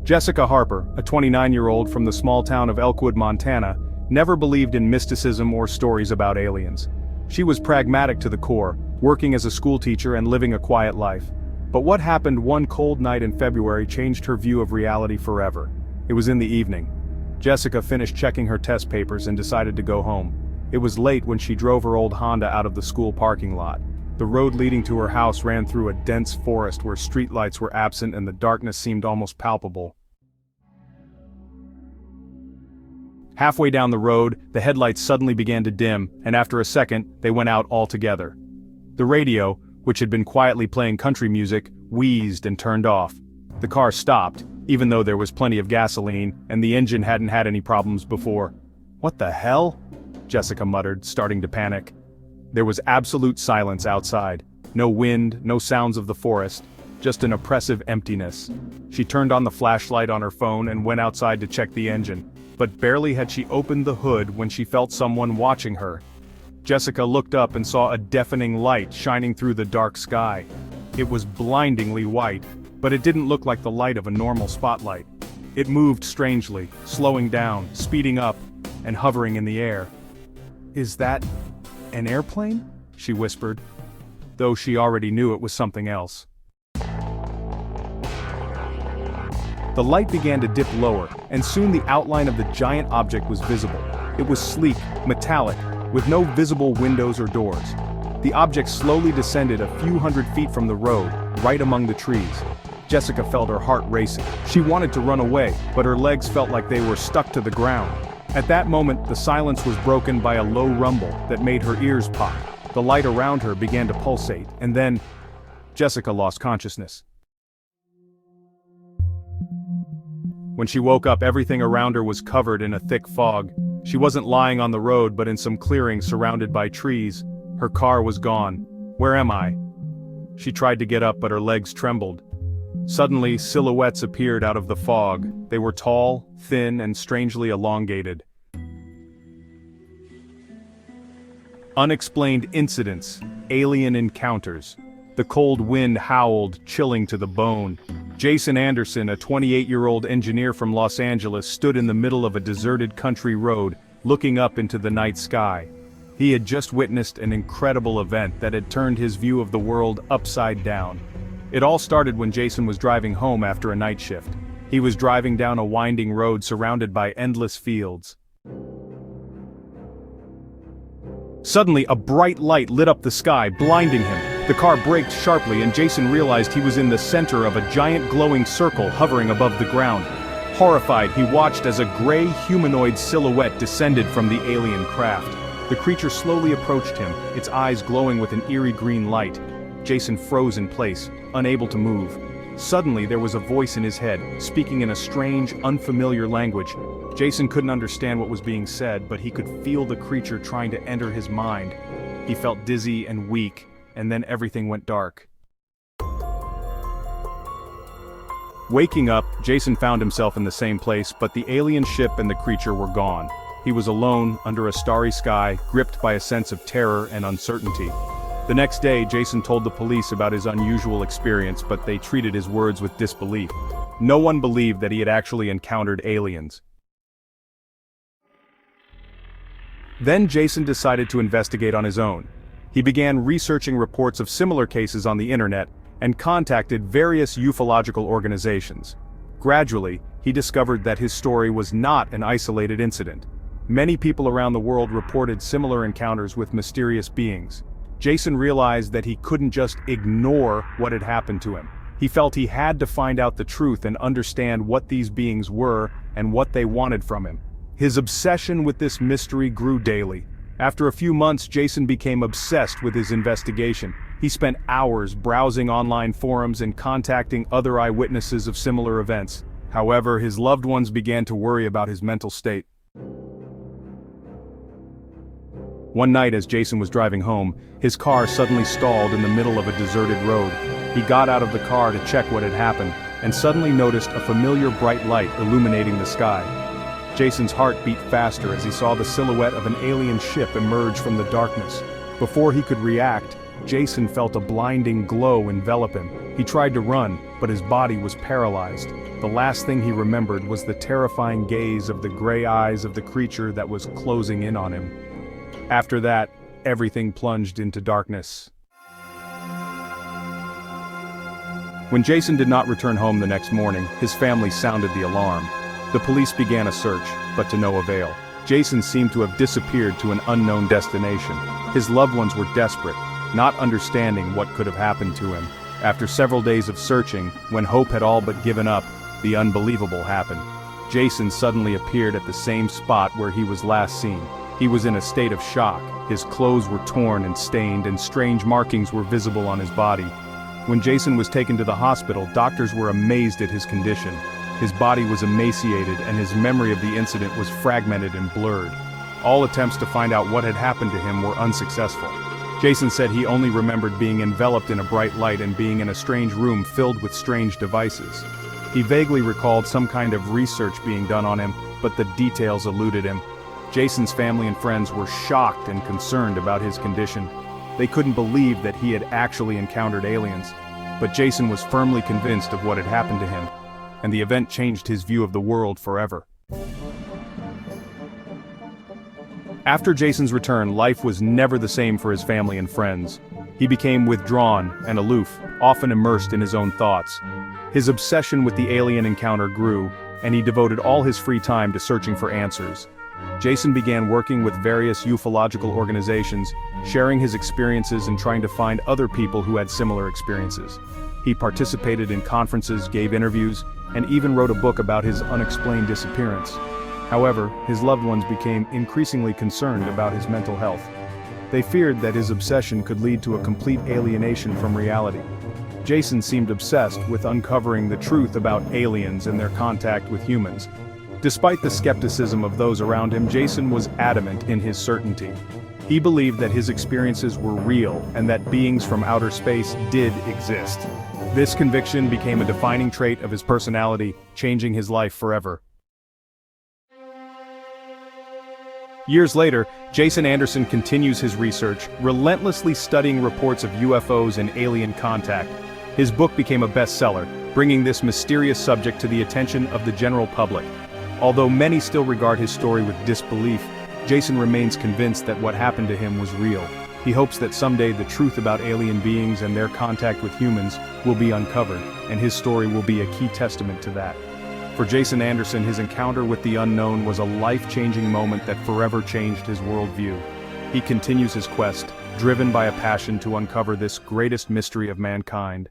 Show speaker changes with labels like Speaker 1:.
Speaker 1: Jessica Harper, a 29-year-old from the small town of Elkwood, Montana, never believed in mysticism or stories about aliens. She was pragmatic to the core, working as a schoolteacher and living a quiet life. But what happened one cold night in February changed her view of reality forever. It was in the evening. Jessica finished checking her test papers and decided to go home. It was late when she drove her old Honda out of the school parking lot. The road leading to her house ran through a dense forest where streetlights were absent and the darkness seemed almost palpable. Halfway down the road, the headlights suddenly began to dim, and after a second, they went out altogether. The radio, which had been quietly playing country music, wheezed and turned off. The car stopped, even though there was plenty of gasoline, and the engine hadn't had any problems before. "What the hell?" Jessica muttered, starting to panic. There was absolute silence outside. No wind, no sounds of the forest, just an oppressive emptiness. She turned on the flashlight on her phone and went outside to check the engine. But barely had she opened the hood when she felt someone watching her. Jessica looked up and saw a deafening light shining through the dark sky. It was blindingly white, but it didn't look like the light of a normal spotlight. It moved strangely, slowing down, speeding up, and hovering in the air. "Is that an airplane?" she whispered, though she already knew it was something else. The light began to dip lower, and soon the outline of the giant object was visible. It was sleek, metallic, with no visible windows or doors. The object slowly descended a few hundred feet from the road, right among the trees. Jessica felt her heart racing. She wanted to run away, but her legs felt like they were stuck to the ground. At that moment, the silence was broken by a low rumble that made her ears pop. The light around her began to pulsate, and then, Jessica lost consciousness. When she woke up, everything around her was covered in a thick fog. She wasn't lying on the road but in some clearing surrounded by trees. Her car was gone. "Where am I?" She tried to get up but her legs trembled. Suddenly, silhouettes appeared out of the fog. They were tall, thin, and strangely elongated. Unexplained incidents, alien encounters. The cold wind howled, chilling to the bone. Jason Anderson, a 28-year-old engineer from Los Angeles, stood in the middle of a deserted country road, looking up into the night sky. He had just witnessed an incredible event that had turned his view of the world upside down. It all started when Jason was driving home after a night shift. He was driving down a winding road surrounded by endless fields. Suddenly, a bright light lit up the sky, blinding him. The car braked sharply and Jason realized he was in the center of a giant glowing circle hovering above the ground. Horrified, he watched as a gray humanoid silhouette descended from the alien craft. The creature slowly approached him, its eyes glowing with an eerie green light. Jason froze in place, unable to move. Suddenly there was a voice in his head, speaking in a strange, unfamiliar language. Jason couldn't understand what was being said, but he could feel the creature trying to enter his mind. He felt dizzy and weak, and then everything went dark. Waking up, Jason found himself in the same place, but the alien ship and the creature were gone. He was alone, under a starry sky, gripped by a sense of terror and uncertainty. The next day, Jason told the police about his unusual experience, but they treated his words with disbelief. No one believed that he had actually encountered aliens. Then Jason decided to investigate on his own. He began researching reports of similar cases on the internet, and contacted various ufological organizations. Gradually, he discovered that his story was not an isolated incident. Many people around the world reported similar encounters with mysterious beings. Jason realized that he couldn't just ignore what had happened to him. He felt he had to find out the truth and understand what these beings were and what they wanted from him. His obsession with this mystery grew daily. After a few months, Jason became obsessed with his investigation. He spent hours browsing online forums and contacting other eyewitnesses of similar events. However, his loved ones began to worry about his mental state. One night as Jason was driving home, his car suddenly stalled in the middle of a deserted road. He got out of the car to check what had happened, and suddenly noticed a familiar bright light illuminating the sky. Jason's heart beat faster as he saw the silhouette of an alien ship emerge from the darkness. Before he could react, Jason felt a blinding glow envelop him. He tried to run, but his body was paralyzed. The last thing he remembered was the terrifying gaze of the gray eyes of the creature that was closing in on him. After that, everything plunged into darkness. When Jason did not return home the next morning, his family sounded the alarm. The police began a search, but to no avail. Jason seemed to have disappeared to an unknown destination. His loved ones were desperate, not understanding what could have happened to him. After several days of searching, when hope had all but given up, the unbelievable happened. Jason suddenly appeared at the same spot where he was last seen. He was in a state of shock. His clothes were torn and stained, and strange markings were visible on his body. When Jason was taken to the hospital, doctors were amazed at his condition. His body was emaciated and his memory of the incident was fragmented and blurred. All attempts to find out what had happened to him were unsuccessful. Jason said he only remembered being enveloped in a bright light and being in a strange room filled with strange devices. He vaguely recalled some kind of research being done on him, but the details eluded him. Jason's family and friends were shocked and concerned about his condition. They couldn't believe that he had actually encountered aliens, but Jason was firmly convinced of what had happened to him, and the event changed his view of the world forever. After Jason's return, life was never the same for his family and friends. He became withdrawn and aloof, often immersed in his own thoughts. His obsession with the alien encounter grew, and he devoted all his free time to searching for answers. Jason began working with various ufological organizations, sharing his experiences and trying to find other people who had similar experiences. He participated in conferences, gave interviews, and even wrote a book about his unexplained disappearance. However, his loved ones became increasingly concerned about his mental health. They feared that his obsession could lead to a complete alienation from reality. Jason seemed obsessed with uncovering the truth about aliens and their contact with humans. Despite the skepticism of those around him, Jason was adamant in his certainty. He believed that his experiences were real and that beings from outer space did exist. This conviction became a defining trait of his personality, changing his life forever. Years later, Jason Anderson continues his research, relentlessly studying reports of UFOs and alien contact. His book became a bestseller, bringing this mysterious subject to the attention of the general public. Although many still regard his story with disbelief, Jason remains convinced that what happened to him was real. He hopes that someday the truth about alien beings and their contact with humans will be uncovered, and his story will be a key testament to that. For Jason Anderson, his encounter with the unknown was a life-changing moment that forever changed his worldview. He continues his quest, driven by a passion to uncover this greatest mystery of mankind.